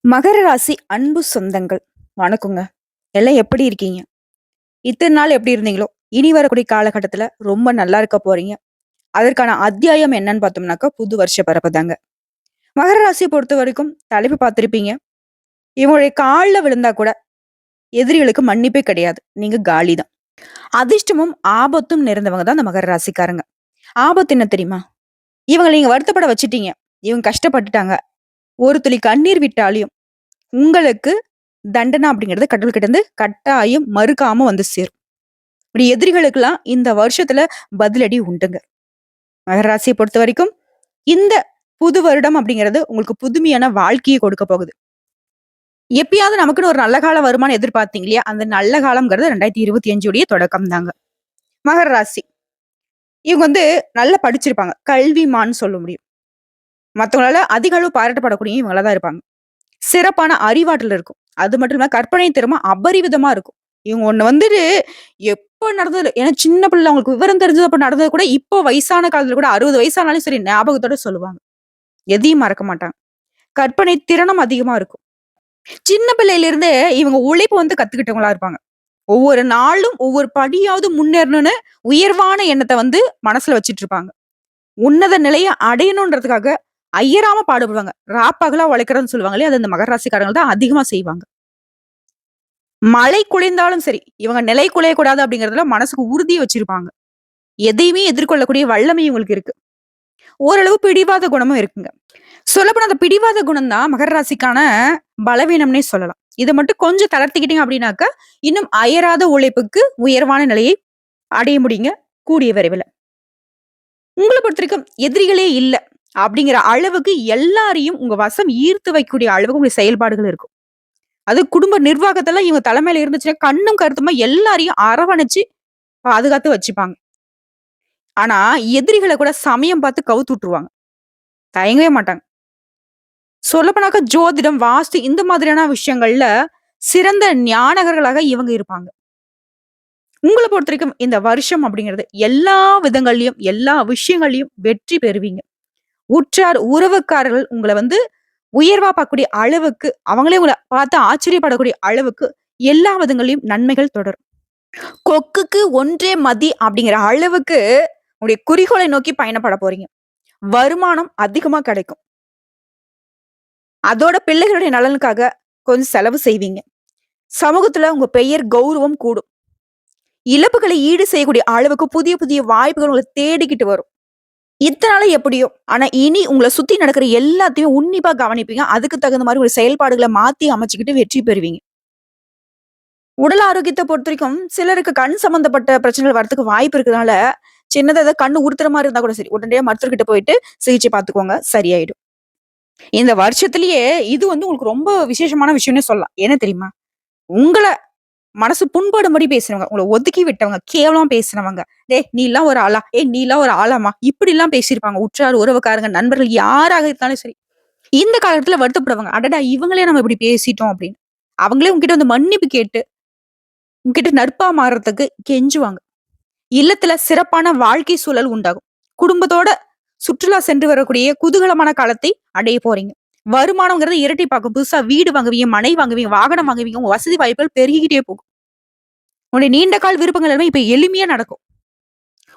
மகர ராசி அன்பு சொந்தங்கள் வணக்கங்க. எல்லாம் எப்படி இருக்கீங்க? இத்தனை நாள் எப்படி இருந்தீங்களோ, இனி வரக்கூடிய காலகட்டத்துல ரொம்ப நல்லா இருக்க போறீங்க. அதற்கான அத்தியாயம் என்னன்னு பார்த்தோம்னாக்கா, புது வருஷ பிறப்பு தாங்க. மகர ராசியை பொறுத்த வரைக்கும் தலைப்பு பார்த்திருப்பீங்க. இவங்களுடைய கால்ல விழுந்தா கூட எதிரிகளுக்கு மன்னிப்பே கிடையாது. நீங்க காலி தான். அதிர்ஷ்டமும் ஆபத்தும் நிறைந்தவங்க தான் இந்த மகர ராசிக்காரங்க. ஆபத்து என்ன தெரியுமா? இவங்கள நீங்க வருத்தப்பட வச்சுட்டீங்க. இவங்க கஷ்டப்பட்டுட்டாங்க. ஒரு துளி கண்ணீர் விட்டாலும் உங்களுக்கு தண்டனை அப்படிங்கிறது கடவுள்கிட்ட இருந்து கட்டாயம் மறுக்காம வந்து சேரும். இப்படி எதிரிகளுக்கெல்லாம் இந்த வருஷத்துல பதிலடி உண்டுங்க. மகர ராசியை பொறுத்த வரைக்கும் இந்த புது வருடம் அப்படிங்கிறது உங்களுக்கு புதுமையான வாழ்க்கையை கொடுக்க போகுது. எப்பயாவது நமக்குன்னு ஒரு நல்ல காலம் வருமானு எதிர்பார்த்தீங்க இல்லையா? அந்த நல்ல காலம்ங்கிறது 2025 உடைய தொடக்கம் தாங்க. மகர ராசி இவங்க நல்லா படிச்சிருப்பாங்க. கல்விமான்னு சொல்ல முடியும். மத்தவங்களால அதிக அளவு பாராட்டப்படக்கூடிய இவங்களா தான் இருப்பாங்க. சிறப்பான அறிவாற்றல் இருக்கும். அது மட்டும் இல்லாம கற்பனை திறமை அபரிவிதமா இருக்கும். இவங்க ஒண்ணு எப்ப நடந்தது ஏன்னா சின்ன பிள்ளை அவங்களுக்கு விவரம் தெரிஞ்சது நடந்தது கூட இப்போ வயசான காலத்துல கூட 60 வயசானாலும் சரி ஞாபகத்தோட சொல்லுவாங்க. எதையும் மறக்க மாட்டாங்க. கற்பனை திறனும் அதிகமா இருக்கும். சின்ன பிள்ளையில இருந்தே இவங்க உழைப்பு கத்துக்கிட்டவங்களா இருப்பாங்க. ஒவ்வொரு நாளும் ஒவ்வொரு படியாவது முன்னேறணும்னு உயர்வான எண்ணத்த மனசுல வச்சுட்டு இருப்பாங்க. உன்னத நிலைய அடையணுன்றதுக்காக அயராம பாடுபடுவாங்க. ராப்பகலா உழைக்கிறதுன்னு சொல்லுவாங்க இல்லையா? அது இந்த மகர ராசிக்காரங்க தான் அதிகமா செய்வாங்க. மழை குலைந்தாலும் சரி, இவங்க நிலை குலையக்கூடாது அப்படிங்கிறதுல மனசுக்கு உறுதி வச்சிருப்பாங்க. எதையுமே எதிர்கொள்ளக்கூடிய வல்லமை இவங்களுக்கு இருக்கு. ஓரளவு பிடிவாத குணமும் இருக்குங்க. சொல்லப்போனா அந்த பிடிவாத குணம் தான் மகர ராசிக்கான பலவீனம்னே சொல்லலாம். இத மட்டும் கொஞ்சம் தளர்த்திக்கிட்டீங்க அப்படின்னாக்க, இன்னும் அயராத உழைப்புக்கு உயர்வான நிலையை அடைய முடியுங்க, கூடிய விரைவில. உங்கள பொறுத்தவரைக்கும் எதிரிகளே இல்ல அப்படிங்கிற அளவுக்கு எல்லாரையும் உங்க வசம் ஈர்த்து வைக்கக்கூடிய அளவுக்கு உங்க செயல்பாடுகள் இருக்கும். அது குடும்ப நிர்வாகத்தெல்லாம் இவங்க தலைமையில இருந்துச்சுன்னா, கண்ணும் கருத்துமா எல்லாரையும் அரவணைச்சு பாதுகாத்து வச்சுப்பாங்க. ஆனா, எதிரிகள கூட சமயம் பார்த்து கவுத்து விட்டுருவாங்க. தயங்கவே மாட்டாங்க. சொல்லப்போனாக்கா ஜோதிடம், வாஸ்து இந்த மாதிரியான விஷயங்கள்ல சிறந்த ஞானகர்களாக இவங்க இருப்பாங்க. உங்கள பொறுத்தவரைக்கும் இந்த வருஷம் அப்படிங்கிறது எல்லா விதங்கள்லயும், எல்லா விஷயங்கள்லயும் வெற்றி பெறுவீங்க. உற்றார், உறவுக்காரர்கள் உங்கள உயர்வா பார்க்கக்கூடிய அளவுக்கு, அவங்களே உங்கள பார்த்து ஆச்சரியப்படக்கூடிய அளவுக்கு எல்லா விதங்கள்லயும் நன்மைகள் தொடரும். கொக்குக்கு ஒன்றே மதி அப்படிங்கிற அளவுக்கு உங்களுடைய குறிக்கோளை நோக்கி பயணப்பட போறீங்க. வருமானம் அதிகமா கிடைக்கும். அதோட பிள்ளைகளுடைய நலனுக்காக கொஞ்சம் செலவு செய்வீங்க. சமூகத்துல உங்க பெயர் கௌரவம் கூடும். இழப்புகளை ஈடு செய்யக்கூடிய அளவுக்கு புதிய புதிய வாய்ப்புகள் உங்களை தேடிக்கிட்டு வரும். இத்தனால எப்படியோ ஆனா இனி உங்களை சுத்தி நடக்கிற எல்லாத்தையும் உன்னிப்பா கவனிப்பீங்க. அதுக்கு தகுந்த மாதிரி ஒரு செயல்பாடுகளை மாத்தி அமைச்சுக்கிட்டு வெற்றி பெறுவீங்க. உடல் ஆரோக்கியத்தை பொறுத்தவரைக்கும் சிலருக்கு கண் சம்பந்தப்பட்ட பிரச்சனைகள் வரதுக்கு வாய்ப்பு இருக்கிறதுனால சின்னதா ஏதாவது கண்ணு உறுத்துற மாதிரி இருந்தா கூட சரி உடனடியா மருத்துவர்கிட்ட போயிட்டு சிகிச்சை பார்த்துக்கோங்க, சரியாயிடும். இந்த வருஷத்திலேயே இது உங்களுக்கு ரொம்ப விசேஷமான விஷயம்னே சொல்லலாம். என்ன தெரியுமா? உங்கள மனசு புண்படும்படி பேசுறவங்க, உங்கள ஒதுக்கி விட்டவங்க, கேவலமா பேசுனவங்க, "டேய் நீலாம் ஒரு ஆளா? ஏய் நீலாம் ஒரு ஆளாம்மா?" இப்படிலாம் பேசியிருப்பாங்க. உற்றார், உறவுக்காரங்க, நண்பர்கள் யாராக இருந்தாலும் சரி. இந்த காலத்துல வருத்தப்படுவாங்க. "அடடா! இவங்களே நம்ம இப்படி பேசிட்டோம்" அப்படின்னு. அவங்களே உங்ககிட்ட மன்னிப்பு கேட்டு, உங்ககிட்ட நட்பா மாறுறதுக்கு கெஞ்சுவாங்க. இல்லத்துல சிறப்பான வாழ்க்கை சூழல் உண்டாகும். குடும்பத்தோட சுற்றுலா சென்று வரக்கூடிய குதூகலமான காலத்தை அடைய போறீங்க. வருமானம்ங்கிறது இரட்டிப்பாக்கும். புதுசா வீடு வாங்குவீங்க, மனை வாங்குவீங்க, வாகனம் வாங்குவீங்க. உங்க வசதி வாய்ப்புகள் பெருகிக்கிட்டே போகும். உங்களுடைய நீண்ட கால விருப்பங்கள் எல்லாமே இப்ப எளிமையா நடக்கும்.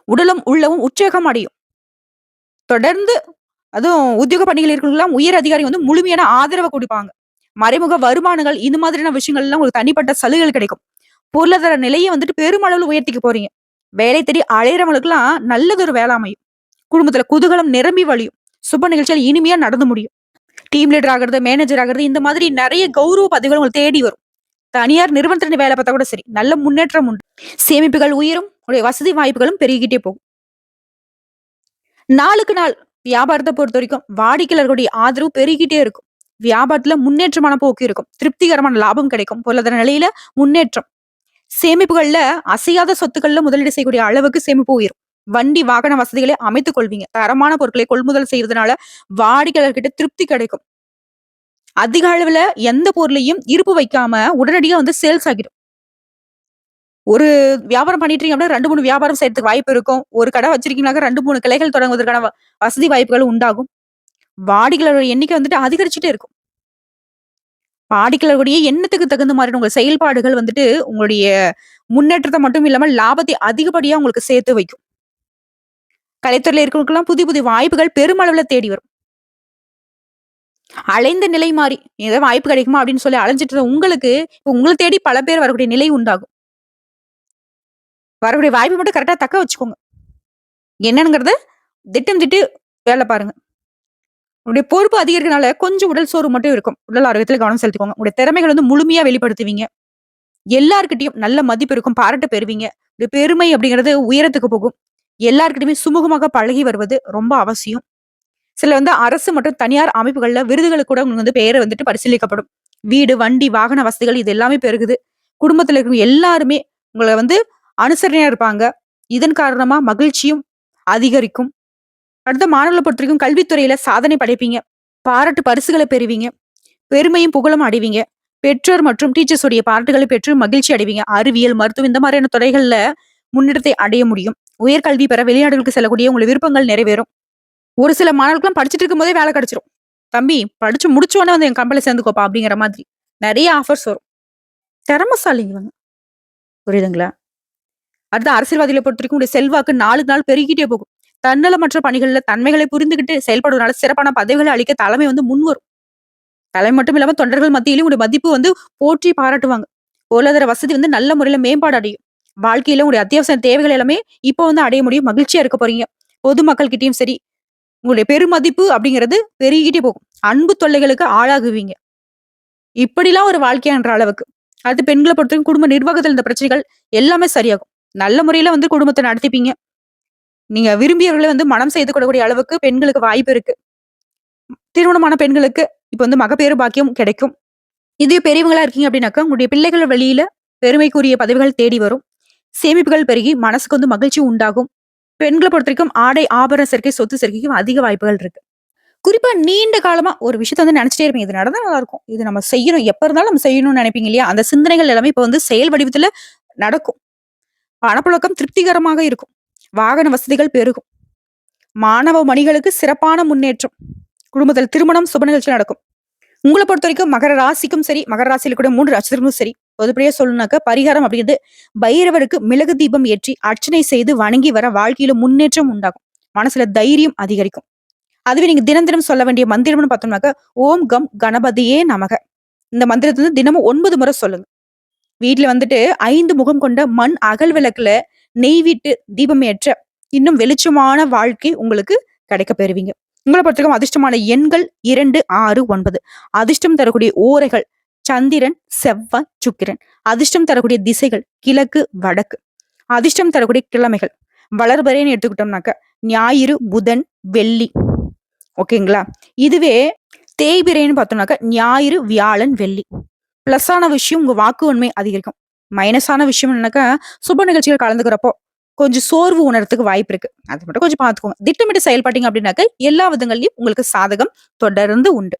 உடலும் உள்ளமும் உற்சாகம் அடையும். தொடர்ந்து அதுவும் உத்தியோக பணிகள் இருக்கிறவங்கலாம் உயர் அதிகாரி முழுமையான ஆதரவு குடுப்பாங்க. மறைமுக வருமானங்கள் இந்த மாதிரியான விஷயங்கள் எல்லாம் உங்களுக்கு தனிப்பட்ட சலுகைகள் கிடைக்கும். பொருளாதார நிலையை பெருமளவுல உயர்த்திக்க போறீங்க. வேலை தேடி அலையறவங்களுக்குலாம் நல்லதொரு வேலை அமையும். குடும்பத்துல குதூகலம் நிரம்பி வழியும். சுப நிகழ்ச்சிகள் இனிமையா நடந்து முடியும். டீம் லீடர் ஆகுறது, மேனேஜர் ஆகுறது இந்த மாதிரி நெறைய கௌரவ பதவிகள் உங்களுக்கு தேடி வரும். தனியார் நிறுவனத்துல வேலை பார்த்தா கூட சரி, நல்ல முன்னேற்றம் உண்டு. சேமிப்புகள் உயரும். உங்களுடைய வசதி வாய்ப்புகளும் பெருகிக்கிட்டே போகும். நாளுக்கு நாள் வியாபாரத்த பொறுத்தவரைக்கும் வாடிக்கையாளர்களுடைய ஆதரவு பெருகிட்டே இருக்கும். வியாபாரத்துல முன்னேற்றமான போக்கு இருக்கும். திருப்திகரமான லாபம் கிடைக்கும். பொருளாதார நிலையில முன்னேற்றம். சேமிப்புகள்ல அசையாத சொத்துக்கள்ல முதலீடு செய்யக்கூடிய அளவுக்கு சேமிப்பு உயரும். வண்டி, வாகன வசதிகளை அமைத்துக் கொள்வீங்க. தரமான பொருட்களை கொள்முதல் செய்வதனால வாடிக்கையாளர்கிட்ட திருப்தி கிடைக்கும். அதிக அளவுல எந்த பொருளையும் இருப்பு வைக்காம உடனடியா சேல்ஸ் ஆகிடும். ஒரு வியாபாரம் பண்ணிட்டீங்க அப்படின்னா 2, 3 வியாபாரம் செய்யறதுக்கு வாய்ப்பு இருக்கும். ஒரு கடை வச்சிருக்கீங்கனாக்க 2, 3 கிளைகள் தொடங்குவதற்கான வசதி வாய்ப்புகள் உண்டாகும். வாடிக்கையாளர் எண்ணிக்கை அதிகரிச்சுட்டே இருக்கும். வாடிக்கையாளர் இருக்கக்கூடிய எண்ணத்துக்கு தகுந்த மாதிரி உங்க செயல்பாடுகள் வந்துட்டு உங்களுடைய முன்னேற்றத்த மட்டும் இல்லாம லாபத்தை அதிகப்படியா உங்களுக்கு சேர்த்து வைக்கும். கலைத்துறையில இருக்கிறவங்களுக்கெல்லாம் புதிய புதிய வாய்ப்புகள் பெருமளவுல தேடி வரும். அலைந்த நிலை மாறி ஏதோ வாய்ப்பு கிடைக்குமா அப்படின்னு சொல்லி அலைஞ்சிட்டு இருந்த உங்களுக்கு, இப்ப உங்கள தேடி பல பேர் வரக்கூடிய நிலை உண்டாகும். வரக்கூடிய வாய்ப்ப மட்டும் கரெக்ட்டா தக்க வச்சுக்கோங்க. என்னங்கிறத திட்டம் திட்டி வேல பாருங்க. உங்களுடைய பொறுப்பு அதிகரிக்கிறனால கொஞ்சம் உடல் சோர்வு மட்டும் இருக்கும். உடல் ஆரோக்கியத்துல கவனம் செலுத்திக்கோங்க. உங்களுடைய திறமைகள் வந்து முழுமையா வெளிப்படுத்துவீங்க. எல்லார்கிட்டயும் நல்ல மதிப்பு இருக்கும். பாராட்டு பெறுவீங்க. இந்த பெருமை அப்படிங்கிறது உயரத்துக்கு போகும். எல்லார்கிட்டயுமே சுமூகமாக பழகி வருவது ரொம்ப அவசியம். சில வந்து அரசு மற்றும் தனியார் அமைப்புகள்ல விருதுகளுக்கு கூட உங்களுக்கு வந்து பெயர் வந்துட்டு பரிசீலிக்கப்படும். வீடு, வண்டி, வாகன வசதிகள் இது எல்லாமே பெருகுது. குடும்பத்துல இருக்கிறவங்க எல்லாருமே உங்கள வந்து அனுசரணையா இருப்பாங்க. இதன் காரணமா மகிழ்ச்சியும் அதிகரிக்கும். அடுத்த மாணவர்கள பொறுத்தவரைக்கும் கல்வித்துறையில சாதனை படைப்பீங்க. பாராட்டு பரிசுகளை பெறுவீங்க. பெருமையும் புகழும் அடைவீங்க. பெற்றோர் மற்றும் டீச்சர்ஸ் உடைய பாராட்டுகளை பெற்று மகிழ்ச்சி அடைவீங்க. அறிவியல், மருத்துவம் இந்த மாதிரியான துறைகள்ல முன்னேற்றத்தை அடைய முடியும். உயர்கல்வி பெற வெளிநாடுகளுக்கு செல்லக்கூடிய உங்கள் விருப்பங்கள் நிறைவேறும். ஒரு சில மாணவர்களுக்குலாம் படிச்சுட்டு இருக்கும்போதே வேலை கிடைச்சிரும். "தம்பி படிச்சு முடிச்ச உடனே வந்து என் கம்பெனில சேர்ந்துக்கோப்பா" அப்படிங்கிற மாதிரி. நெறைய ஆஃபர்ஸ் வரும். திறமைசாலிங்க இவங்க. புரியுதுங்களா? அடுத்து அரசியல்வாதிகள பொறுத்தவரைக்கும் உங்களுடைய செல்வாக்கு நாளுக்கு நாள் பெருகிட்டே போகும். தன்னலமற்ற பணிகள்ல தன்மைகளை புரிந்துகிட்டு செயல்படுவதனால சிறப்பான பதவிகளை அளிக்க தலைமை வந்து முன்வரும். தலைமை மட்டும் இல்லாம தொண்டர்கள் மத்தியிலும் உங்களுடைய மதிப்பு வந்து போற்றி பாராட்டுவாங்க. பொருளாதார வசதி வந்து நல்ல முறையில மேம்பாடு அடையும். வாழ்க்கையில உங்களுடைய அத்தியாவசிய தேவைகள் எல்லாமே இப்போ வந்து அடைய முடியும். மகிழ்ச்சியா இருக்க போறீங்க. பொதுமக்கள் கிட்டயும் சரி, உங்களுடைய பெருமதிப்பு அப்படிங்கிறது பெருகிட்டே போகும். அன்பு தொல்லைகளுக்கு ஆளாகுவீங்க. இப்படிலாம் ஒரு வாழ்க்கையான்ற அளவுக்கு. அடுத்து பெண்கள பொறுத்தவரைக்கும் குடும்ப நிர்வாகத்துல இந்த பிரச்சனைகள் எல்லாமே சரியாகும். நல்ல முறையில வந்து குடும்பத்த நடத்திப்பீங்க. நீங்க விரும்பியவர்கள வந்து மனம் செய்து கொள்ளக்கூடிய அளவுக்கு பெண்களுக்கு வாய்ப்பு இருக்கு. திருமணமான பெண்களுக்கு இப்ப வந்து மகப்பேறு பாக்கியம் கிடைக்கும். இதே பெரியவங்களா இருக்கீங்க அப்படின்னாக்கா, உங்களுடைய பிள்ளைகள் வழியில பெருமைக்குரிய பதவிகள் தேடி வரும். சேமிப்புகள் பெருகி மனசுக்கு வந்து மகிழ்ச்சி உண்டாகும். பெண்கள பொறுத்தவரைக்கும் ஆடை, ஆபரண சேர்க்கை, சொத்து சேர்க்கைக்கும் அதிக வாய்ப்புகள் இருக்கு. குறிப்பா நீண்ட காலமா ஒரு விஷயத்த வந்து நினைச்சிட்டே இருப்பீங்க. இது நடந்தா நல்லா இருக்கும். இது நம்ம செய்யணும். எப்ப இருந்தாலும் நம்ம செய்யணும்னு நினைப்பீங்க இல்லையா? அந்த சிந்தனைகள் எல்லாமே இப்ப வந்து செயல் வடிவத்துல நடக்கும். பணப்புழக்கம் திருப்திகரமாக இருக்கும். வாகன வசதிகள் பெருகும். மாணவ மணிகளுக்கு சிறப்பான முன்னேற்றம். குடும்பத்தில் திருமணம், சுப நிகழ்ச்சி நடக்கும். உங்கள பொறுத்தவரைக்கும் மகர ராசிக்கும் சரி, மகர ராசியில கூட 3 நட்சத்திரங்களும் சரி, பொதுப்படையா சொல்லணும்னாக்க பரிகாரம் அப்படிங்கிறது பைரவருக்கு மிளகு தீபம் ஏற்றி அர்ச்சனை செய்து வணங்கி வர வாழ்க்கையில முன்னேற்றம் உண்டாகும். மனசுல தைரியம் அதிகரிக்கும். அதுவே நீங்க தினம் தினம் சொல்ல வேண்டிய மந்திரம்னு பார்த்தோம்னாக்க, ஓம் கம் கணபதியே நமக. இந்த மந்திரத்த வந்து தினமும் 9 முறை சொல்லுங்க. வீட்ல வந்துட்டு 5 முகம் கொண்ட மண் அகல் விளக்குல நெய் விட்டு தீபம் ஏற்ற இன்னும் வெளிச்சமான வாழ்க்கை உங்களுக்கு கிடைக்கப் பெறுவீங்க. உங்கள பொறுத்தவரைக்கும் அதிர்ஷ்டமான எண்கள் 2, 6, 9. அதிர்ஷ்டம் தரக்கூடிய ஓரைகள் சந்திரன், செவ்வாய், சுக்கிரன். அதிர்ஷ்டம் தரக்கூடிய திசைகள் கிழக்கு, வடக்கு. அதிர்ஷ்டம் தரக்கூடிய கிழமைகள் வளர்பிறைன்னு எடுத்துக்கிட்டோம்னாக்க ஞாயிறு, புதன், வெள்ளி. ஓகேங்களா? இதுவே தேய்பிறைன்னு பார்த்தோம்னாக்க ஞாயிறு, வியாழன், வெள்ளி. பிளஸ்ஸான விஷயம் உங்க வாக்கு அதிகரிக்கும். மைனஸான விஷயம் என்னன்னாக்கா, சுப நிகழ்ச்சிகள் கலந்துக்கிறப்போ கொஞ்சம் சோர்வு உணர்றதுக்கு வாய்ப்பு இருக்கு. அது மட்டும் கொஞ்சம் பார்த்துக்கோங்க. திட்டமிட்டு செயல்பட்டீங்க அப்படின்னாக்க, எல்லா விதங்கள்லயும் உங்களுக்கு சாதகம் தொடர்ந்து உண்டு.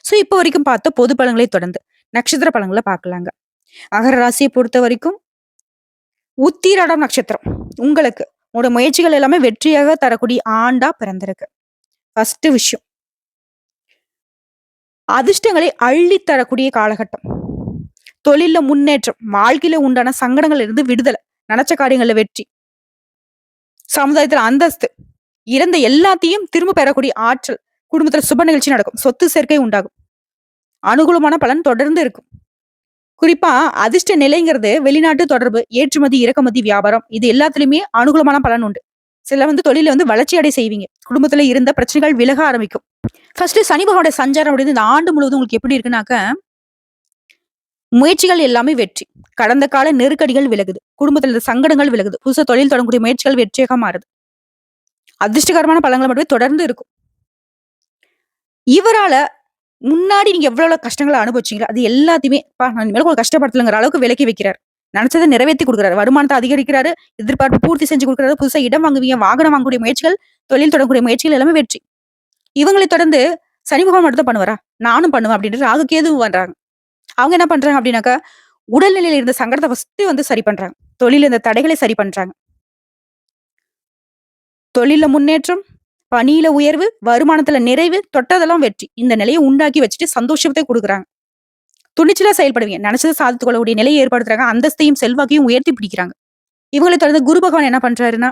சோ, இப்போ வரைக்கும் பார்த்த பொது பலன்களை தொடர்ந்து நட்சத்திர பலன்கள பார்க்கலாங்க. மகர ராசியை பொறுத்தவரைக்கும் உத்திராடம் நட்சத்திரம் உங்களுக்கு உங்களோட முயற்சிகள் எல்லாமே வெற்றியாக தரக்கூடிய ஆண்டா பிறந்திருக்கு. ஃபர்ஸ்ட் விஷயம். அதிர்ஷ்டங்களை அள்ளி தரக்கூடிய காலகட்டம். தொழில்ல முன்னேற்றம், வாழ்க்கையில உண்டான சங்கடங்கள்ல இருந்து விடுதலை, நினைச்ச காரியங்கள்ல வெற்றி, சமுதாயத்துல அந்தஸ்து, இறந்த எல்லாத்தையும் திரும்ப பெறக்கூடிய ஆற்றல், குடும்பத்துல சுப நிகழ்ச்சி நடக்கும், சொத்து சேர்க்கை உண்டாகும், அனுகூலமான பலன் தொடர்ந்து இருக்கும். குறிப்பா அதிர்ஷ்ட நிலைங்கிறது வெளிநாட்டு தொடர்பு, ஏற்றுமதி, இறக்குமதி, வியாபாரம் இது எல்லாத்துலயுமே அனுகூலமான பலன் உண்டு. சில வந்து தொழில வந்து வளர்ச்சி அடை செய்வீங்க. குடும்பத்துல இருந்த பிரச்சனைகள் விலக ஆரம்பிக்கும். ஃபர்ஸ்ட் சனி பகவானோட சஞ்சாரம் அப்படிங்கிறது இந்த ஆண்டு முழுவதும் உங்களுக்கு எப்படி இருக்குன்னாக்க, முயற்சிகள் எல்லாமே வெற்றி. கடந்த கால நெருக்கடிகள் விலகுது. குடும்பத்துல இருந்த சங்கடங்கள் விலகுது. புதுசா தொழில் தொடங்கக்கூடிய முயற்சிகள் வெற்றியாக மாறுது. அதிர்ஷ்டகரமான பலன்கள் மட்டுமே தொடர்ந்து இருக்கும். இவரால முன்னாடி நீங்க எவ்வளவு கஷ்டங்கள அனுபவிச்சீங்களோ, அது எல்லாத்தையுமே நான் இனிமேல் உங்கள கஷ்டப்படுத்தலங்கிற அளவுக்கு விலக்கி வைக்கிறார். நினைச்சத நிறைவேத்தி குடுக்குறாரு. வருமானத்த அதிகரிக்கிறாரு. எதிர்பார்ப்பு பூர்த்தி செஞ்சு குடுக்குறாரு. புதுசா இடம் வாங்குவீங்க. வாகனம் வாங்கக்கூடிய முயற்சிகள், தொழில் தொடங்கக்கூடிய முயற்சிகள் எல்லாமே வெற்றி. இவங்களை தொடர்ந்து சனி பகவான் மட்டும் தான் பண்ணுவாரா? நானும் பண்ணுவேன் அப்படின்ட்டு ராகு கேதுவும் பண்றாங்க. அவங்க என்ன பண்றாங்க அப்படின்னாக்கா, உடல்நிலையில இருந்த சங்கடத்த ஃபர்ஸ்ட் வந்து சரி பண்றாங்க. தொழில்ல இருந்த தடைகளை சரி பண்றாங்க. தொழில்ல முன்னேற்றம், பணியில உயர்வு, வருமானத்துல நிறைவு, தொட்டதெல்லாம் வெற்றி. இந்த நிலைய உண்டாக்கி வச்சுட்டு சந்தோஷத்தை குடுக்குறாங்க. துணிச்சலா செயல்படுவீங்க. நினைச்சத சாதித்துக் கொள்ளக்கூடிய நிலையை ஏற்படுத்துறாங்க. அந்தஸ்தையும், செல்வாக்கையும் உயர்த்தி பிடிக்கிறாங்க. இவங்களை தொடர்ந்து குரு பகவான் என்ன பண்றாருன்னா,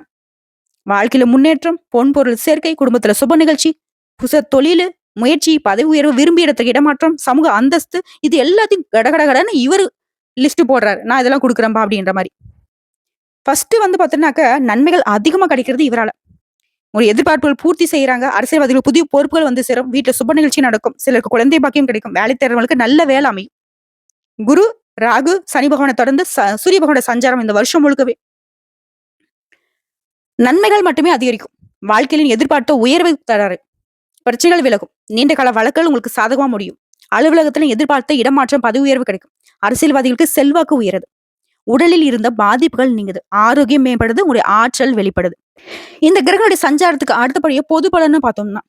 வாழ்க்கையில முன்னேற்றம், பொன் பொருள் சேர்க்கை, குடும்பத்துல சுப நிகழ்ச்சி, புதுசா தொழிலு, முயற்சி, பதவி உயர்வு, விரும்பிய இடத்துக்கு இடமாற்றம், சமூக அந்தஸ்து இது எல்லாத்தையும் கடகடன்னு இவரு லிஸ்ட் போடுறாரு. நான் இதெல்லாம் குடுக்குறேன்பா அப்படின்ற மாரி. ஃபர்ஸ்ட் வந்து பாத்தீங்கன்னாக்க நன்மைகள் அதிகமா கிடைக்கிறது இவரால. ஒரு எதிர்பார்ப்புகள் பூர்த்தி செய்யறாங்க. அரசியல்வாதிகள் புதிய பொறுப்புகள் வந்து சேரும். வீட்டுல சுப நிகழ்ச்சி நடக்கும். சிலருக்கு குழந்தை பாக்கியம் கிடைக்கும். வேலை தேடுறவங்களுக்கு நல்ல வேலை அமையும். குரு, ராகு, சனி பகவானை தொடர்ந்து சூரிய பகவானோட சஞ்சாரம் இந்த வருஷம் முழுக்கவே நன்மைகள் மட்டுமே அதிகரிக்கும். வாழ்க்கையில் எதிர்பார்த்த உயர்வை தராரு. பிரச்சனைகள் விலகும். நீண்ட கால வழக்குகள் உங்களுக்கு சாதகமா முடியும். அலுவலகத்துல எதிர்பார்த்த இடமாற்றம், பதவி உயர்வு கிடைக்கும். அரசியல்வாதிகளுக்கு செல்வாக்கு உயருது. உடலில் இருந்த பாதிப்புகள் நீங்குது. ஆரோக்கியம் மேம்படுது. உங்களுடைய ஆற்றல் வெளிப்படுது. இந்த கிரகங்களுடைய சஞ்சாரத்துக்கு அடுத்தபடியே பொது பலன்னு பார்த்தோம்னா,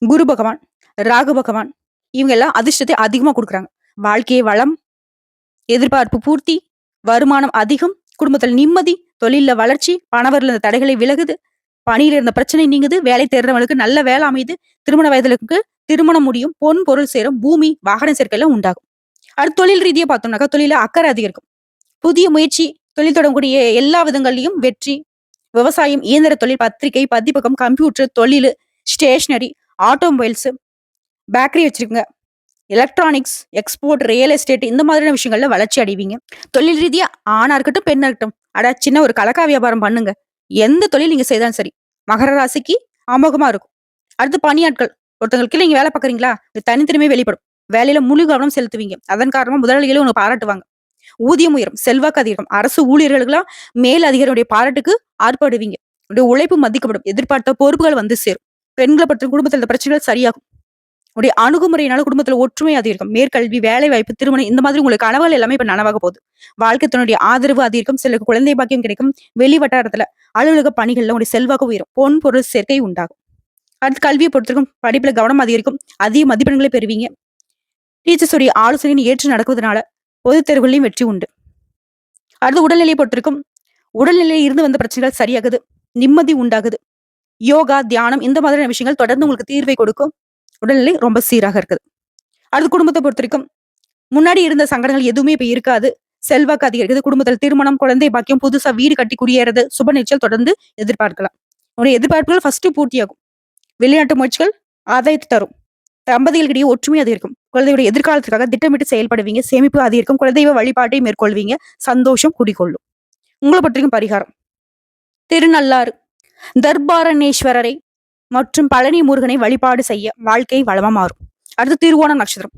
குரு பகவான், ராகு பகவான் இவங்க எல்லாம் அதிர்ஷ்டத்தை அதிகமா கொடுக்குறாங்க. வாழ்க்கையை வளம், எதிர்பார்ப்பு பூர்த்தி, வருமானம் அதிகம், குடும்பத்தில் நிம்மதி, தொழில வளர்ச்சி, பணவரில் இருந்த தடைகளை விலகுது, பணியில இருந்த பிரச்சனை நீங்குது, வேலை தேடுறவங்களுக்கு நல்ல வேலை அமையுது, திருமண வயதுக்கு திருமணம் முடியும், பொன் பொருள் சேரும், பூமி வாகன சேர்க்கையில உண்டாகும். அடுத்து தொழில் ரீதியா பார்த்தோம்னாக்கா தொழில அக்கறை அதிகரிக்கும். புதிய முயற்சி, தொழில் தொடங்கக்கூடிய எல்லா விதங்கள்லயும் வெற்றி, விவசாயம், இயந்திர தொழில், பத்திரிகை, பதிப்பகம், கம்ப்யூட்டர், தொழில், ஸ்டேஷனரி, ஆட்டோமொபைல்ஸ், பேக்கரி வச்சிருக்கீங்க, எலக்ட்ரானிக்ஸ், எக்ஸ்போர்ட், ரியல் எஸ்டேட் இந்த மாதிரியான விஷயங்கள்ல வளர்ச்சி அடைவீங்க. தொழில் ரீதியா ஆணா இருக்கட்டும், பெண்ணா இருக்கட்டும், அட சின்ன ஒரு கலக்கா வியாபாரம் பண்ணுங்க. எந்த தொழில் நீங்க செய்தாலும் சரி, மகர ராசிக்கு அமோகமா இருக்கும். அடுத்து பணியாட்கள், ஒருத்தங்களுக்கு நீங்க வேலை பார்க்குறீங்களா, தனித்திறமை வெளிப்படும். வேலையில முழு கவனம் செலுத்துவீங்க. அதன் காரணமா முதலாளிகளும் உங்களை பாராட்டுவாங்க. ஊதியம் உயரும், செல்வாக்கு அதிகம். அரசு ஊழியர்களுக்கெல்லாம் மேல் அதிகாரியுடைய பாராட்டுக்கு ஆர்ப்பாடுவீங்க. உடைய உழைப்பு மதிக்கப்படும். எதிர்பார்த்த பொறுப்புகள் வந்து சேரும். பெண்களை பற்றி குடும்பத்தில் பிரச்சனைகள் சரியாகும். உடைய அணுகுமுறையினால குடும்பத்துல ஒற்றுமை அதிகரிக்கும். மேற்கல்வி, வேலை வாய்ப்பு, திருமணம் இந்த மாதிரி உங்களுக்கு கனவுகள் எல்லாமே இப்ப நனவாக போகுது. வாழ்க்கை தன்னுடைய ஆதரவு அதிகரிக்கும். சிலருக்கு குழந்தை பாக்கியம் கிடைக்கும். வெளி வட்டாரத்துல அலுவலக பணிகள்ல உடைய செல்வாக்கு உயரும். பொன் பொருள் சேர்க்கை உண்டாகும். அடுத்து கல்வியை பொறுத்திருக்கும். படிப்புல கவனம் அதிகரிக்கும். அதிக மதிப்பெண்களை பெறுவீங்க. டீச்சர்ஸ் உடைய ஆலோசனையை ஏற்று நடக்குவதனால பொதுத் தேர்வுகளையும் வெற்றி உண்டு. அடுத்து உடல்நிலையை பொறுத்திருக்கும். உடல்நிலையில் இருந்து வந்த பிரச்சனைகள் சரியாகுது. நிம்மதி உண்டாகுது. யோகா, தியானம் இந்த மாதிரியான விஷயங்கள் தொடர்ந்து உங்களுக்கு தீர்வை கொடுக்கும். உடல்நிலை ரொம்ப சீராக இருக்குது. அடுத்து குடும்பத்தை பொறுத்திருக்கும். முன்னாடி இருந்த சங்கடங்கள் எதுவுமே இப்ப இருக்காது. செல்வாக்கு அதிகரிக்குது. குடும்பத்தில் திருமணம், குழந்தை பாக்கியம், புதுசா வீடு கட்டி குடியேறது, சுப நிகழ்ச்சிகள் தொடர்ந்து எதிர்பார்க்கலாம். உங்களுடைய எதிர்பார்ப்புகள் ஃபர்ஸ்ட் பூர்த்தியாகும். வெளிநாட்டு முயற்சிகள் ஆதாயத்தை தரும். தம்பதிகளிடையே ஒற்றுமை அதிகரிக்கும். குழந்தையுடைய எதிர்காலத்திற்காக திட்டமிட்டு செயல்படுவீங்க. சேமிப்பு அதிகரிக்கும். குலதெய்வ வழிபாட்டை மேற்கொள்வீங்க. சந்தோஷம் குடிகொள்ளும். உங்களை பற்றியும் பரிகாரம், திருநள்ளாறு தர்பாரணேஸ்வரரை மற்றும் பழனி முருகனை வழிபாடு செய்ய வாழ்க்கை வளமா மாறும். அடுத்து திருவோண நட்சத்திரம்.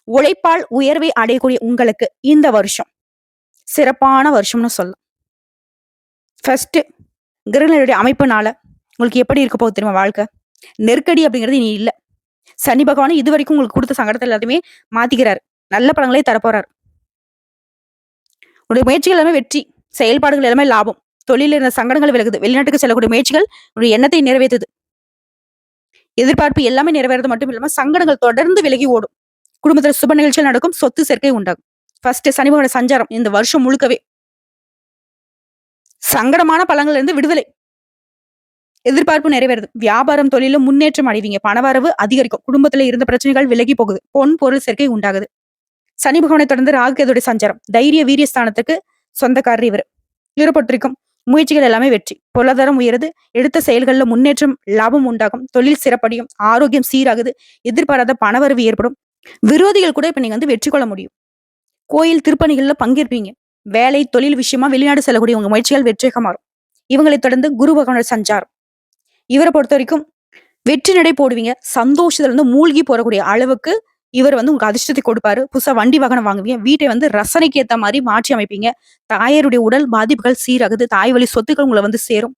உழைப்பால் உயர்வை அடையக்கூடிய உங்களுக்கு இந்த வருஷம் சிறப்பான வருஷம்னு சொல்லலாம். ஃபர்ஸ்ட் கிரகங்களுடைய அமைப்புனால உங்களுக்கு எப்படி இருக்க போகுது தெரியுமா? வாழ்க்கை நெருக்கடி அப்படிங்கிறது இனி இல்லை. சனி பகவான் இது வரைக்கும் உங்களுக்கு கொடுத்த சங்கடத்தை எல்லாத்தையுமே மாத்திக்கிறாரு. நல்ல பலன்களை தரப்போறாரு. உடைய முயற்சிகள் எல்லாமே வெற்றி, செயல்பாடுகள் எல்லாமே லாபம். தொழில இருந்த சங்கடங்கள் விலகுது. வெளிநாட்டுக்கு செல்லக்கூடிய முயற்சிகள் உடைய எண்ணத்தை நிறைவேற்றுது. எதிர்பார்ப்பு எல்லாமே நிறைவேறது மட்டும் இல்லாம சங்கடங்கள் தொடர்ந்து விலகி ஓடும். குடும்பத்துல சுப நிகழ்ச்சிகள் நடக்கும். சொத்து சேர்க்கை உண்டாகும். ஃபர்ஸ்ட் சனி பகவானோட சஞ்சாரம் இந்த வருஷம் முழுக்கவே சங்கடமான பலன்கள்ல இருந்து விடுதலை, எதிர்பார்ப்பு நிறைவேறுது. வியாபாரம், தொழில முன்னேற்றம் அடைவீங்க. பணவரவு அதிகரிக்கும். குடும்பத்துல இருந்த பிரச்சனைகள் விலகி போகுது. பொன் பொருள் சேர்க்கை உண்டாகுது. சனி பகவானை தொடர்ந்து ராகு கேதுடைய சஞ்சாரம் தைரிய வீரிய ஸ்தானத்துக்கு சொந்தக்காரர் இவரை பொறுத்திருக்கும். முயற்சிகள் எல்லாமே வெற்றி. பொருளாதாரம் உயருது. எடுத்த செயல்கள்ல முன்னேற்றம், லாபம் உண்டாகும். தொழில் சிறப்படையும். ஆரோக்கியம் சீராகுது. எதிர்பாராத பணவரவு ஏற்படும். விரோதிகள் கூட இப்ப நீங்க வந்து வெற்றி கொள்ள முடியும். கோயில் திருப்பணிகள்ல பங்கேற்பீங்க. வேலை, தொழில் விஷயமா வெளிநாடு செல்லக்கூடிய உங்க முயற்சிகள் வெற்றியாக மாறும். இவங்களை தொடர்ந்து குரு பகவானோட சஞ்சாரம் இவரை பொறுத்த வரைக்கும் வெற்றி நடை போடுவீங்க. சந்தோஷத்துல இருந்து மூழ்கி போறக்கூடிய அளவுக்கு இவர் வந்து உங்களுக்கு அதிர்ஷ்டத்தை கொடுப்பாரு. புதுசா வண்டி வாகனம் வாங்குவீங்க. வீட்டை வந்து ரசனைக்கு ஏத்த மாதிரி மாற்றி அமைப்பீங்க. தாயாருடைய உடல் பாதிப்புகள் சீராகுது. தாய் வழி சொத்துக்கள் உங்களை வந்து சேரும்.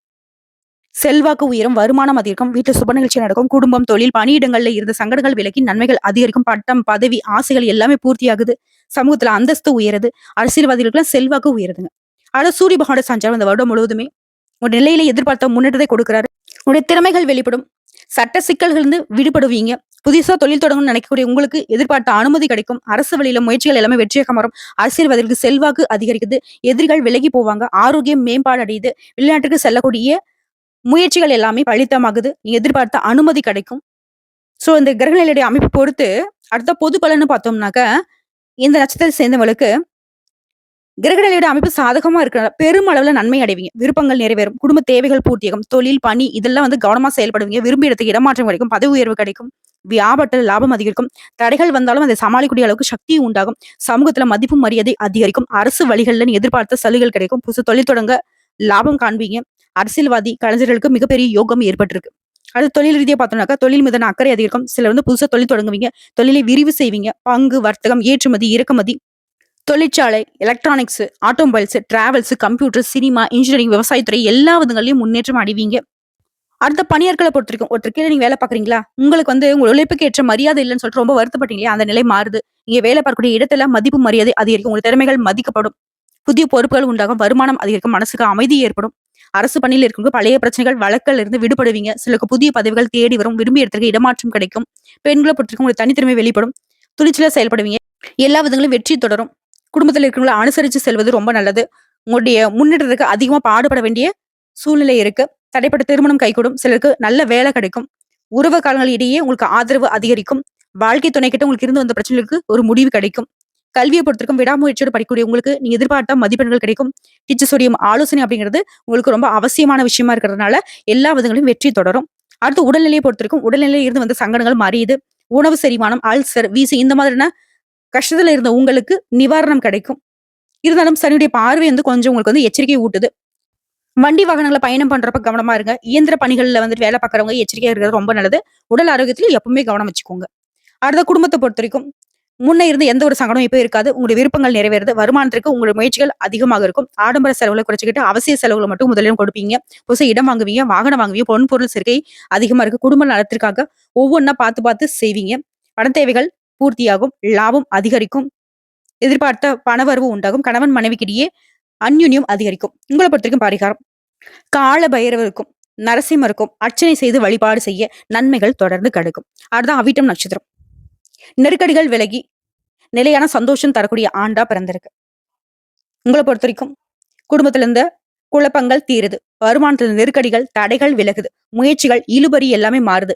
செல்வாக்கு உயரும். வருமானம் அதிகரிக்கும். வீட்டுல சுப நிகழ்ச்சி நடக்கும். குடும்பம், தொழில், பணியிடங்கள்ல இருந்த சங்கடங்கள் விலக்கி நன்மைகள் அதிகரிக்கும். பட்டம், பதவி, ஆசைகள் எல்லாமே பூர்த்தியாகுது. சமூகத்துல அந்தஸ்து உயருது. அரசியல்வாதிகளுக்கு செல்வாக்கு உயருதுங்க. ஆனா சூரிய பகவானோட சஞ்சாரம் இந்த வருடம் முழுவதுமே உங்க நிலையில எதிர்பார்த்த முன்னேற்றத்தை கொடுக்கிறாரு. உங்களுடைய திறமைகள் வெளிப்படும். சட்ட சிக்கல்கள் இருந்து விடுபடுவீங்க. புதுசா தொழில் தொடங்கணும்னு நினைக்கக்கூடிய உங்களுக்கு எதிர்பார்த்த அனுமதி கிடைக்கும். அரசு வழியில முயற்சிகள் எல்லாமே வெற்றியாக மாறும். அரசியல்வாதிகளுக்கு செல்வாக்கு அதிகரிக்குது. எதிரிகள் விலகி போவாங்க. ஆரோக்கியம் மேம்பாடு அடையுது. வெளிநாட்டுக்கு செல்லக்கூடிய முயற்சிகள் எல்லாமே பலித்தமாகுது. நீங்க எதிர்பார்த்த அனுமதி கிடைக்கும். சோ இந்த கிரகநிலையுடைய அமைப்பு பொறுத்து அடுத்த பொது பலன்னு பார்த்தோம்னாக்க இந்த நட்சத்திரத்தை சேர்ந்தவங்களுக்கு கிரகநிலையோட அமைப்பு சாதகமா இருக்கிறனால பெருமளவுல நன்மை அடைவீங்க. விருப்பங்கள் நிறைவேறும். குடும்ப தேவைகள் பூர்த்தியாகும். தொழில், பணி இதெல்லாம் கவனமா செயல்படுவீங்க. விரும்பிய இடத்துக்கு இடமாற்றம் கிடைக்கும். பதவி உயர்வு கிடைக்கும். வியாபாரத்துல லாபம் அதிகரிக்கும். தடைகள் வந்தாலும் அதை சமாளிக்கக்கூடிய அளவுக்கு சக்தி உண்டாகும். சமூகத்துல மதிப்பு மரியாதை அதிகரிக்கும். அரசு வழிகள்ல நீ எதிர்பார்த்த சலுகைகள் கிடைக்கும். புதுசு தொழில் தொடங்க லாபம் காண்பீங்க. அரசியல்வாதி கலைஞர்களுக்கு மிகப்பெரிய யோகம் ஏற்பட்டிருக்கு. அடுத்து தொழில் ரீதியா பார்த்தோம்னாக்கா தொழில் மீதான அக்கறை அதிகரிக்கும். சிலர் புதுசா தொழில் தொடங்குவீங்க. தொழிலை விரிவு செய்வீங்க. பங்கு, வர்த்தகம், ஏற்றுமதி, இறக்குமதி, தொழிற்சாலை, electronics, automobiles, travels, computer, cinema, engineering, விவசாயத்துறை எல்லா விதங்களையும் முன்னேற்றம் அடைவீங்க. அடுத்த பணியாட்களை பொறுத்திருக்கும். ஒருத்தர் கீழ நீங்க வேலை பார்க்குறீங்களா? உங்களுக்கு உங்க உழைப்புக்கு ஏற்ற மரியாதை இல்லன்னு சொல்லிட்டு ரொம்ப வருத்தப்பட்டீங்க இல்லையா? அந்த நிலை மாறுது. நீங்க வேலை பார்க்கக்கூடிய இடத்துல மதிப்பு மரியாதை அதிகரிக்கும். உங்க திறமைகள் மதிக்கப்படும். புதிய பொறுப்புகள் உண்டாகும். வருமானம் அதிகரிக்கும். மனசுக்கு அமைதி ஏற்படும். அரசு பணியில் இருக்கிறவங்க பழைய பிரச்சனைகள், வழக்குல இருந்து விடுபடுவீங்க. சிலருக்கு புதிய பதவிகள் தேடி வரும். விரும்பிய இடத்துக்கு இடமாற்றம் கிடைக்கும். பெண்களை பொறுத்திருக்கும். உங்களுக்கு தனித்திறமை வெளிப்படும். துணிச்சலா செயல்படுவீங்க. எல்லா விதங்களும் வெற்றி தொடரும். குடும்பத்துல இருக்கிறவங்கள அனுசரிச்சு செல்வது ரொம்ப நல்லது. உங்களுடைய முன்னேற்றத்துக்கு அதிகமா பாடுபட வேண்டிய சூழ்நிலை இருக்கு. தடைப்பட்ட திருமணம் கைகூடும். சிலருக்கு நல்ல வேலை கிடைக்கும். உறவு காலங்கள் இடையே உங்களுக்கு ஆதரவு அதிகரிக்கும். வாழ்க்கை துணை கிட்ட உங்களுக்கு இருந்து வந்த பிரச்சனைகளுக்கு ஒரு முடிவு கிடைக்கும். கல்வியை பொறுத்திருக்கும். விடாமுயற்சியோடு படிக்கக்கூடிய உங்களுக்கு நீங்க எதிர்பார்த்த மதிப்பெண்கள் கிடைக்கும். டீச்சர்ஸோடைய ஆலோசனை அப்படிங்கிறது உங்களுக்கு ரொம்ப அவசியமான விஷயமா இருக்கிறதுனால எல்லா விதங்களையும் வெற்றி தொடரும். அடுத்து உடல்நிலையை பொறுத்திருக்கும். உடல்நிலையில இருந்து வந்த சங்கடங்கள் மறையுது. உணவு செரிமானம், அல்சர், வீசி இந்த மாதிரியான கஷ்டத்துல இருந்த உங்களுக்கு நிவாரணம் கிடைக்கும். இருந்தாலும் சனியுடைய பார்வை கொஞ்சம் உங்களுக்கு எச்சரிக்கை ஊட்டுது. வண்டி வாகனங்கள பயணம் பண்றப்ப கவனமா இருங்க. இயந்திர பணிகள்ல வேலை பார்க்கறவங்க எச்சரிக்கையா இருக்கிறது ரொம்ப நல்லது. உடல் ஆரோக்கியத்துல எப்பவுமே கவனம் வச்சுக்கோங்க. அடுத்த குடும்பத்த பொறுத்தவரைக்கும் முன்ன இருந்து எந்த ஒரு சங்கடமும் இப்ப இருக்காது. உங்களுடைய விருப்பங்கள் நிறைவேறுது. வருமானத்திற்கு உங்களுடைய முயற்சிகள் அதிகமாக இருக்கும். ஆடம்பர செலவுகளை குறைச்சுக்கிட்டு அவசிய செலவுகளை மட்டும் முதலிடம் கொடுப்பீங்க. புதுசா இடம் வாங்குவீங்க, வாகனம் வாங்குவீங்க, பொன் பொருள் சேர்க்கை அதிகமா இருக்கு. குடும்ப நலத்திற்காக ஒவ்வொன்னா பார்த்து பார்த்து செய்வீங்க. பண தேவைகள் பூர்த்தியாகும். லாபம் அதிகரிக்கும். எதிர்பார்த்த பணவரவு உண்டாகும். கணவன் மனைவிக்கிடையே அந்யுன்யம் அதிகரிக்கும். உங்களை பொறுத்தவரைக்கும் பரிகாரம் கால பைரவருக்கும் நரசிம்மருக்கும் அர்ச்சனை செய்து வழிபாடு செய்ய நன்மைகள் தொடர்ந்து கிடைக்கும். அதுதான் அவிட்டம் நட்சத்திரம். நெருக்கடிகள் விலகி நிலையான சந்தோஷம் தரக்கூடிய ஆண்டா பிறந்திருக்கு. உங்களை பொறுத்த வரைக்கும் குடும்பத்துல இருந்த குழப்பங்கள் தீருது. வருமானத்துல நெருக்கடிகள், தடைகள் விலகுது. முயற்சிகள், இழுபறி எல்லாமே மாறுது.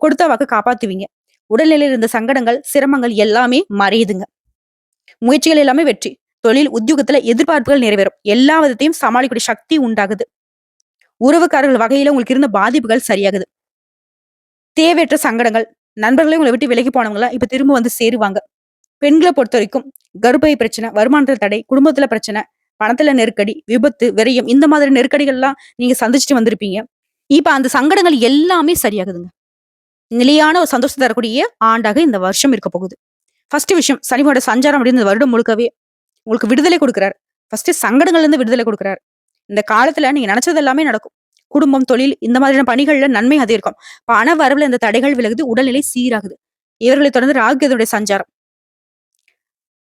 கொடுத்த வாக்கு காப்பாத்துவீங்க. உடல்நிலையில் இருந்த சங்கடங்கள், சிரமங்கள் எல்லாமே மறையுதுங்க. முயற்சிகள் எல்லாமே வெற்றி. தொழில், உத்தியோகத்துல எதிர்பார்ப்புகள் நிறைவேறும். எல்லா விதத்தையும் சமாளிக்கக்கூடிய சக்தி உண்டாகுது. உறவுக்காரர்கள் வகையில உங்களுக்கு இருந்த பாதிப்புகள் சரியாகுது. தேவையற்ற சங்கடங்கள், நண்பர்களே உங்களை விட்டு விலகி போனவங்கள இப்ப திரும்ப சேருவாங்க. பெண்களை பொறுத்த வரைக்கும் கர்ப்பை பிரச்சனை, வருமானத்துல தடை, குடும்பத்துல பிரச்சனை, பணத்துல நெருக்கடி, விபத்து, விரயம் இந்த மாதிரி நெருக்கடிகள் எல்லாம் நீங்க சந்திச்சுட்டு வந்திருப்பீங்க. இப்ப அந்த சங்கடங்கள் எல்லாமே சரியாகுதுங்க. நிலையான ஒரு சந்தோஷம் தரக்கூடிய ஆண்டாக இந்த வருஷம் இருக்க போகுது. ஃபர்ஸ்ட் விஷயம், சனியோட சஞ்சாரம் அப்படின்னு இந்த வருடம் முழுக்கவே உங்களுக்கு விடுதலை கொடுக்கிறார். ஃபர்ஸ்ட் சங்கடங்கள்ல இருந்து விடுதலை கொடுக்கிறார். இந்த காலத்துல நீங்க நினைச்சது எல்லாமே நடக்கும். குடும்பம், தொழில் இந்த மாதிரியான பணிகள்ல நன்மை அதிகரிக்கும். பண வரவுல இந்த தடைகள் விலகுது. உடல்நிலை சீராகுது. இவர்களை தொடர்ந்து ராகுகேதுடைய சஞ்சாரம்.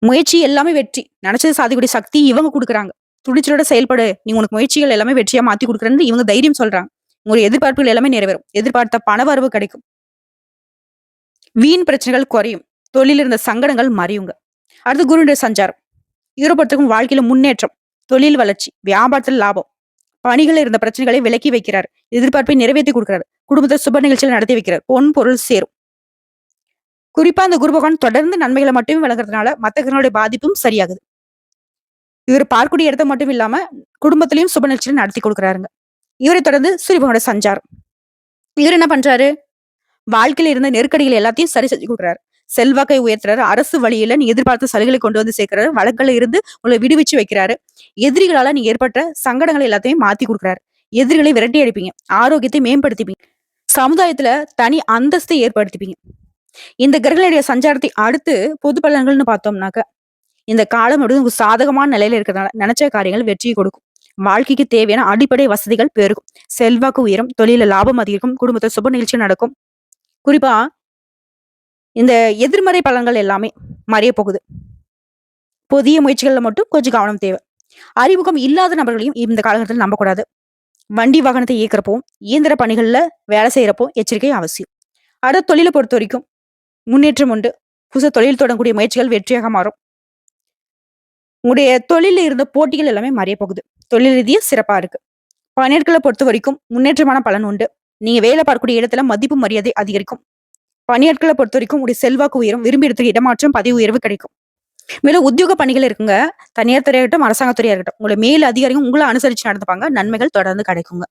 முயற்சி எல்லாமே வெற்றி. நினைச்சது சாதிக்கூடிய சக்தி இவங்க கொடுக்குறாங்க. துணிச்சலோட செயல்படு. நீ உனக்கு முயற்சிகள் எல்லாமே வெற்றியா மாத்தி கொடுக்குறேன்னு இவங்க தைரியம் சொல்றாங்க. உங்களுடைய எதிர்பார்ப்புகள் எல்லாமே நிறைவேறும். எதிர்பார்த்த பண வரவு கிடைக்கும். வீண் பிரச்சனைகள் குறையும். தொழில் இருந்த சங்கடங்கள் மறையுங்க. அடுத்து குருடைய சஞ்சாரம். இவரை பொறுத்தவரைக்கும் வாழ்க்கையில முன்னேற்றம், தொழில் வளர்ச்சி, வியாபாரத்தில் லாபம், பணிகள் இருந்த பிரச்சனைகளை விலக்கி வைக்கிறார். எதிர்பார்ப்பை நிறைவேற்றி கொடுக்கிறார். குடும்பத்தை சுப நிகழ்ச்சிகள் நடத்தி வைக்கிறார். பொன் பொருள் சேரும். குறிப்பா அந்த குரு பகவான் தொடர்ந்து நன்மைகளை மட்டுமே வழங்குறதுனால மத்த கிரகங்களுடைய பாதிப்பும் சரியாகுது. இவர் பார்க்கக்கூடிய இடத்த மட்டும் இல்லாம குடும்பத்திலையும் சுப நிகழ்ச்சிகள் நடத்தி கொடுக்குறாருங்க. இவரை தொடர்ந்து சூரிய பகவானோட சஞ்சாரம். இவர் என்ன பண்றாரு? வாழ்க்கையில இருந்த நெருக்கடிகள் எல்லாத்தையும் சரி செஞ்சு கொடுக்குறாரு. செல்வாக்கை உயர்த்துறாரு. அரசு வழியில நீ எதிர்பார்த்த சலுகைகளை கொண்டு சேர்க்கிறாரு. வழக்குல இருந்து உங்களை விடுவிச்சு வைக்கிறாரு. எதிரிகளால நீங்க ஏற்பட்ட சங்கடங்களை எல்லாத்தையும் மாத்தி கொடுக்குறாரு. எதிரிகளை விரட்டி அடிப்பீங்க. ஆரோக்கியத்தை மேம்படுத்திப்பீங்க. சமுதாயத்துல தனி அந்தஸ்தை ஏற்படுத்திப்பீங்க. இந்த கிரகங்களுடைய சஞ்சாரத்தை அடுத்து பொது பலன்கள்னு பார்த்தோம்னாக்க இந்த காலம் சாதகமான நிலையில இருக்கிறதுனால நினைச்ச காரியங்கள் வெற்றியை கொடுக்கும். வாழ்க்கைக்கு தேவையான அடிப்படை வசதிகள் பெருகும். செல்வாக்கு உயரும். தொழில லாபம் அதிகரிக்கும். குடும்பத்தை சுப நிகழ்ச்சி நடக்கும். குறிப்பா இந்த எதிர்மறை பலன்கள் எல்லாமே மறைய போகுது. புதிய முயற்சிகள்ல மட்டும் கொஞ்சம் கவனம் தேவை. அறிமுகம் இல்லாத நபர்களையும் இந்த காலகட்டத்தில் நம்பக்கூடாது. வண்டி வாகனத்தை இயக்கிறப்போ, இயந்திர பணிகள்ல வேலை செய்யறப்போ எச்சரிக்கை அவசியம். அடுத்த தொழிலை பொறுத்த வரைக்கும் முன்னேற்றம் உண்டு. புதுசா தொழில் தொடங்கக்கூடிய முயற்சிகள் வெற்றியாக மாறும். உங்களுடைய தொழில இருந்த போட்டிகள் எல்லாமே மறைய போகுது. தொழில் ரீதியா சிறப்பா இருக்கு. பணியாட்களை பொறுத்த வரைக்கும் முன்னேற்றமான பலன் உண்டு. நீங்க வேலை பார்க்கக்கூடிய இடத்துல மதிப்பு மரியாதை அதிகரிக்கும். பணியாட்களை பொறுத்த வரைக்கும் உங்களுடைய செல்வாக்கு உயரும். விரும்பிய இடத்துக்கு இடமாற்றம், பதவி உயர்வு கிடைக்கும். மேலும் உத்தியோக பணிகள் இருக்குங்க. தனியார் துறையா இருக்கட்டும், அரசாங்கத் துறையா இருக்கட்டும். உங்களோட மேல் அதிகாரிகள் உங்கள அனுசரிச்சு நடந்துப்பாங்க. நன்மைகள் தொடர்ந்து கிடைக்குங்க.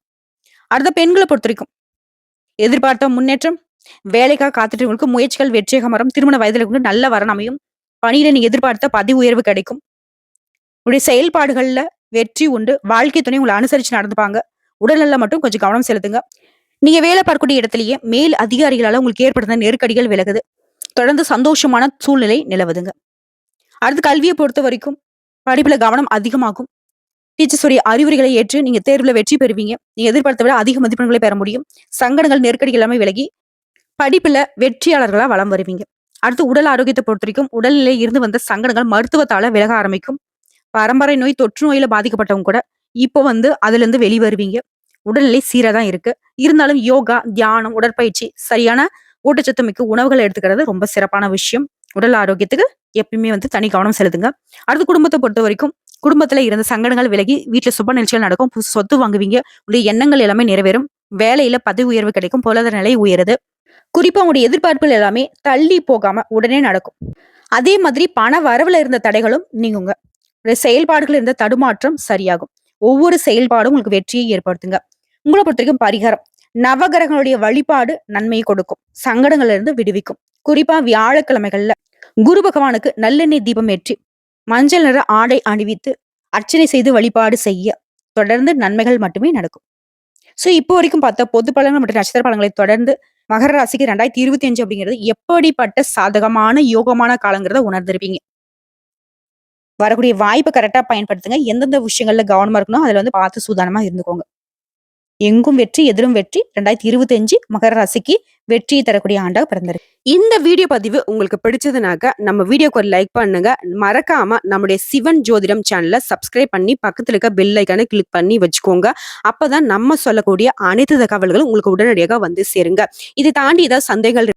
அடுத்த பெண்கள பொறுத்தவரைக்கும், எதிர்பார்த்த முன்னேற்றம், வேலைக்காக காத்துட்டு இருக்கவங்களுக்கு முயற்சிகள் வெற்றியாக மாறும். திருமண வயதில இருக்கவங்களுக்கு நல்ல வரன் அமையும். பணியில நீங்க எதிர்பார்த்த பதவி உயர்வு கிடைக்கும். உங்களுடைய செயல்பாடுகள்ல வெற்றி உண்டு. வாழ்க்கை துணை உங்கள அனுசரிச்சு நடந்துப்பாங்க. உடல்நலம் மட்டும் கொஞ்சம் கவனம் செலுத்துங்க. நீங்க வேலை பார்க்கக்கூடிய இடத்திலேயே மேல் அதிகாரிகளால உங்களுக்கு ஏற்படுத்த நெருக்கடிகள் விலகுது. தொடர்ந்து சந்தோஷமான சூழ்நிலை நிலவுதுங்க. அடுத்து கல்விய பொறுத்தவரைக்கும், படிப்புல கவனம் அதிகமாகும். டீச்சர்ஸ் உடைய அறிவுரைகளை ஏற்று நீங்க தேர்வுல வெற்றி பெறுவீங்க. நீங்க எதிர்பார்த்த விட அதிக மதிப்பெண்களை பெற முடியும். சங்கடங்கள், நெருக்கடிகள் எல்லாமே விலகி, படிப்புல வெற்றியாளர்களா வலம் வருவீங்க. அடுத்து உடல் ஆரோக்கியத்த பொறுத்தவரைக்கும், உடல்நிலையில் இருந்து வந்த சங்கடங்கள் மருத்துவத்தால விலக ஆரம்பிக்கும். பரம்பரை நோய், தொற்று நோயில பாதிக்கப்பட்டவங்க கூட இப்போ அதிலிருந்து வெளிவருவீங்க. உடல்நிலை சீரா தான் இருக்கு. இருந்தாலும் யோகா, தியானம், உடற்பயிற்சி, சரியான ஊட்டச்சத்து மிக்க உணவுகளை எடுத்துக்கிறது ரொம்ப சிறப்பான விஷயம். உடல் ஆரோக்கியத்துக்கு எப்பயுமே தனி கவனம் செலுத்துங்க. அடுத்து குடும்பத்த பொறுத்தவரைக்கும், குடும்பத்துல இருந்த சங்கடங்கள் விலகி, வீட்ல சுப நிகழ்ச்சிகள் நடக்கும். புதுசு சொத்து வாங்குவீங்க. உங்களுடைய எண்ணங்கள் எல்லாமே நிறைவேறும். வேலையில பதவி உயர்வு கிடைக்கும். பொருளாதார நிலை உயருது. குறிப்பா உங்களுடைய எதிர்பார்ப்புகள் எல்லாமே தள்ளி போகாம உடனே நடக்கும். அதே மாதிரி பண வரவுல இருந்த தடைகளும் நீங்குங்க. உங்களுடைய செயல்பாடுகள் இருந்த தடுமாற்றம் சரியாகும். ஒவ்வொரு செயல்பாடும் உங்களுக்கு வெற்றியை ஏற்படுத்துங்க. உங்கள பொறுத்தவரைக்கும் பரிகாரம். நவகிரகங்களுடைய வழிபாடு நன்மையை கொடுக்கும். சங்கடங்கள்ல இருந்து விடுவிக்கும். குறிப்பா வியாழக்கிழமைகள்ல குரு பகவானுக்கு நல்லெண்ணெய் தீபம் ஏற்றி, மஞ்சள் நிற ஆடை அணிவித்து, அர்ச்சனை செய்து வழிபாடு செய்ய தொடர்ந்து நன்மைகள் மட்டுமே நடக்கும். சோ இப்போ வரைக்கும் பார்த்த பொது பலன்கள் மற்றும் நட்சத்திர பலன்களை தொடர்ந்து மகர ராசிக்கு 2025 அப்படிங்கிறது எப்படிப்பட்ட சாதகமான யோகமான காலங்கிறத உணர்ந்திருப்பீங்க. வரக்கூடிய வாய்ப்பை கரெக்டா பயன்படுத்துங்க. எந்தெந்த விஷயங்கள்ல கவனமா இருக்கணும் அதுல பார்த்து சூதானமா இருந்துக்கோங்க. எங்கும் வெற்றி எதிரும் வெற்றி. 2025 மகர ராசிக்கு வெற்றியை தரக்கூடிய ஆண்டாக பிறந்திருக்கு. இந்த வீடியோ பதிவு உங்களுக்கு பிடிச்சதுனாக்க நம்ம வீடியோக்கு ஒரு லைக் பண்ணுங்க. மறக்காம நம்முடைய சிவன் ஜோதிடம் சேனலை சப்ஸ்கிரைப் பண்ணி பக்கத்துல இருக்க பெல் ஐக்கானை கிளிக் பண்ணி வச்சுக்கோங்க. அப்பதான் நம்ம சொல்லக்கூடிய அனைத்து தகவல்களும் உங்களுக்கு உடனடியாக வந்து சேருங்க. இதை தாண்டி ஏதாவது சந்தேகங்கள்